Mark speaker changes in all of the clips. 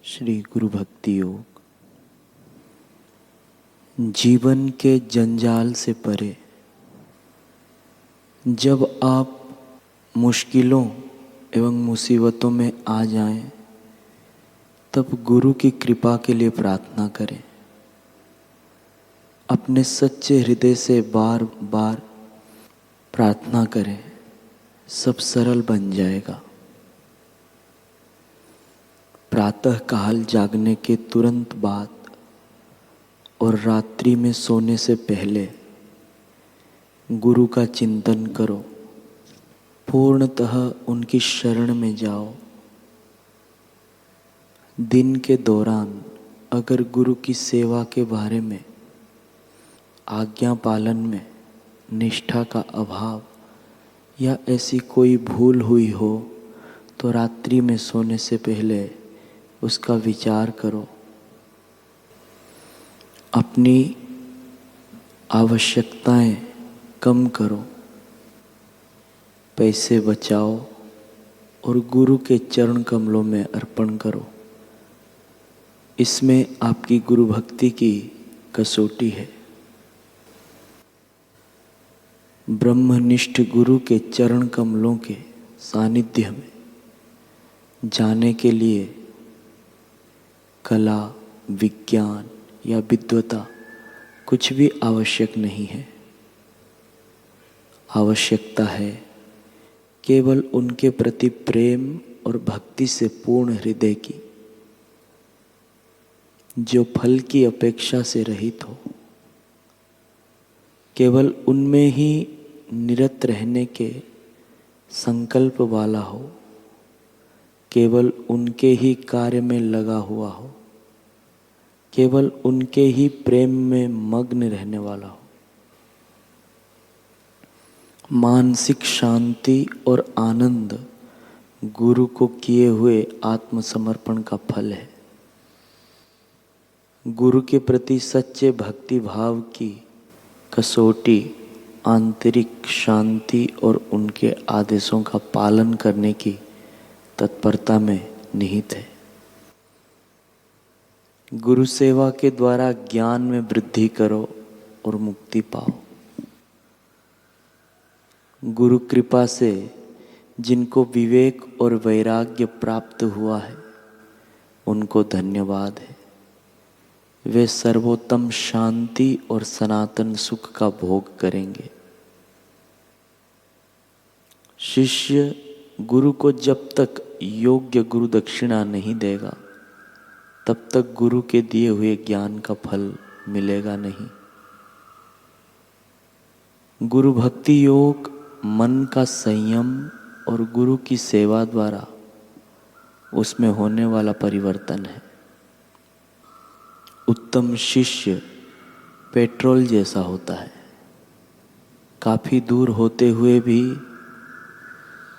Speaker 1: श्री गुरु भक्ति योग। जीवन के जंजाल से परे जब आप मुश्किलों एवं मुसीबतों में आ जाएं, तब गुरु की कृपा के लिए प्रार्थना करें। अपने सच्चे हृदय से बार बार प्रार्थना करें, सब सरल बन जाएगा। प्रातः काल जागने के तुरंत बाद और रात्रि में सोने से पहले गुरु का चिंतन करो, पूर्णतः उनकी शरण में जाओ। दिन के दौरान अगर गुरु की सेवा के बारे में, आज्ञा पालन में निष्ठा का अभाव या ऐसी कोई भूल हुई हो तो रात्रि में सोने से पहले उसका विचार करो। अपनी आवश्यकताएं कम करो, पैसे बचाओ और गुरु के चरण कमलों में अर्पण करो। इसमें आपकी गुरु भक्ति की कसौटी है। ब्रह्मनिष्ठ गुरु के चरण कमलों के सानिध्य में जाने के लिए कला, विज्ञान या विद्वता कुछ भी आवश्यक नहीं है। आवश्यकता है केवल उनके प्रति प्रेम और भक्ति से पूर्ण हृदय की, जो फल की अपेक्षा से रहित हो, केवल उनमें ही निरत रहने के संकल्प वाला हो, केवल उनके ही कार्य में लगा हुआ हो, केवल उनके ही प्रेम में मग्न रहने वाला हो। मानसिक शांति और आनंद गुरु को किए हुए आत्मसमर्पण का फल है। गुरु के प्रति सच्चे भक्ति भाव की कसौटी आंतरिक शांति और उनके आदेशों का पालन करने की तत्परता में निहित है। गुरु सेवा के द्वारा ज्ञान में वृद्धि करो और मुक्ति पाओ। गुरु कृपा से जिनको विवेक और वैराग्य प्राप्त हुआ है, उनको धन्यवाद है। वे सर्वोत्तम शांति और सनातन सुख का भोग करेंगे। शिष्य गुरु को जब तक योग्य गुरु दक्षिणा नहीं देगा, तब तक गुरु के दिए हुए ज्ञान का फल मिलेगा नहीं। गुरु भक्ति योग मन का संयम और गुरु की सेवा द्वारा उसमें होने वाला परिवर्तन है। उत्तम शिष्य पेट्रोल जैसा होता है। काफी दूर होते हुए भी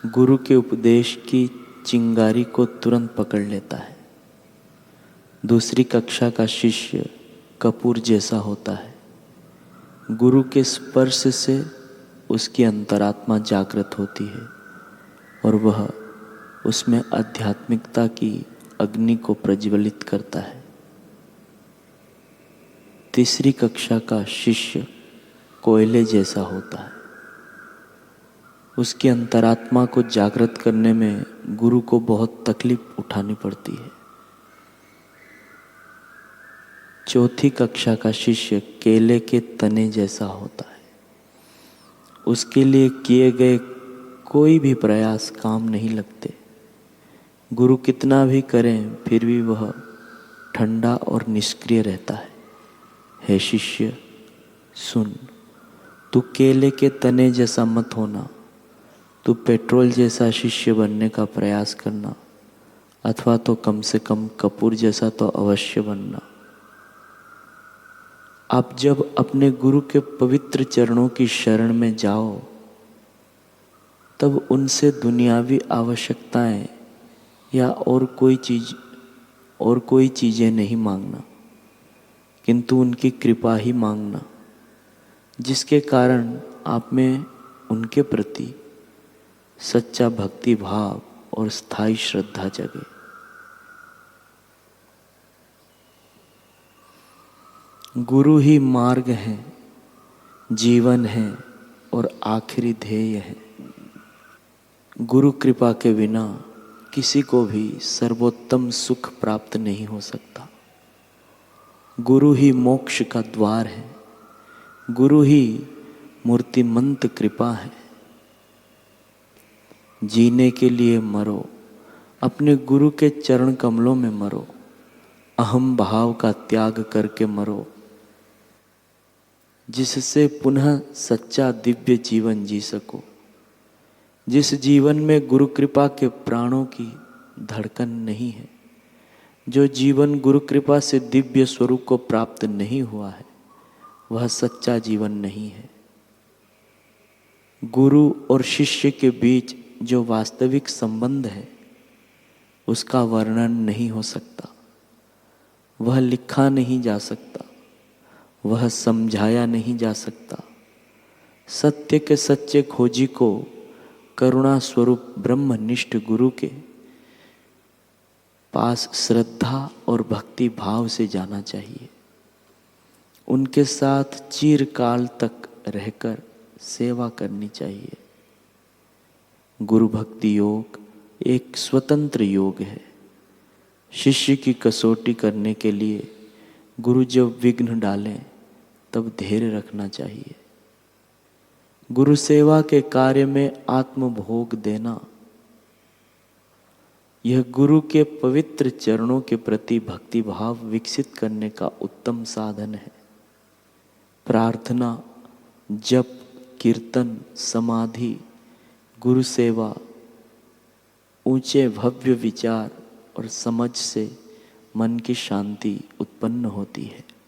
Speaker 1: गुरु के उपदेश की चिंगारी को तुरंत पकड़ लेता है। दूसरी कक्षा का शिष्य कपूर जैसा होता है। गुरु के स्पर्श से उसकी अंतरात्मा जागृत होती है और वह उसमें आध्यात्मिकता की अग्नि को प्रज्वलित करता है। तीसरी कक्षा का शिष्य कोयले जैसा होता है। उसकी अंतरात्मा को जागृत करने में गुरु को बहुत तकलीफ उठानी पड़ती है। चौथी कक्षा का शिष्य केले के तने जैसा होता है। उसके लिए किए गए कोई भी प्रयास काम नहीं लगते। गुरु कितना भी करें फिर भी वह ठंडा और निष्क्रिय रहता है। हे शिष्य सुन, तू केले के तने जैसा मत होना। तू पेट्रोल जैसा शिष्य बनने का प्रयास करना, अथवा तो कम से कम कपूर जैसा तो अवश्य बनना। आप जब अपने गुरु के पवित्र चरणों की शरण में जाओ, तब उनसे दुनियावी आवश्यकताएं या और कोई चीजें नहीं मांगना, किंतु उनकी कृपा ही मांगना, जिसके कारण आप में उनके प्रति सच्चा भक्ति भाव और स्थायी श्रद्धा जगे। गुरु ही मार्ग है, जीवन है और आखिरी ध्येय है। गुरु कृपा के बिना किसी को भी सर्वोत्तम सुख प्राप्त नहीं हो सकता। गुरु ही मोक्ष का द्वार है, गुरु ही मूर्तिमंत कृपा है। जीने के लिए मरो, अपने गुरु के चरण कमलों में मरो। अहम भाव का त्याग करके मरो, जिससे पुनः सच्चा दिव्य जीवन जी सको। जिस जीवन में गुरु कृपा के प्राणों की धड़कन नहीं है, जो जीवन गुरु कृपा से दिव्य स्वरूप को प्राप्त नहीं हुआ है, वह सच्चा जीवन नहीं है। गुरु और शिष्य के बीच जो वास्तविक संबंध है, उसका वर्णन नहीं हो सकता, वह लिखा नहीं जा सकता, वह समझाया नहीं जा सकता। सत्य के सच्चे खोजी को करुणा स्वरूप ब्रह्मनिष्ठ गुरु के पास श्रद्धा और भक्ति भाव से जाना चाहिए। उनके साथ चिरकाल तक रहकर सेवा करनी चाहिए। गुरु भक्ति योग एक स्वतंत्र योग है। शिष्य की कसौटी करने के लिए गुरु जब विघ्न डालें तब धैर्य रखना चाहिए। गुरु सेवा के कार्य में आत्मभोग देना, यह गुरु के पवित्र चरणों के प्रति भक्ति भाव विकसित करने का उत्तम साधन है। प्रार्थना, जप, कीर्तन, समाधि, गुरु सेवा, ऊंचे भव्य विचार और समझ से मन की शांति उत्पन्न होती है।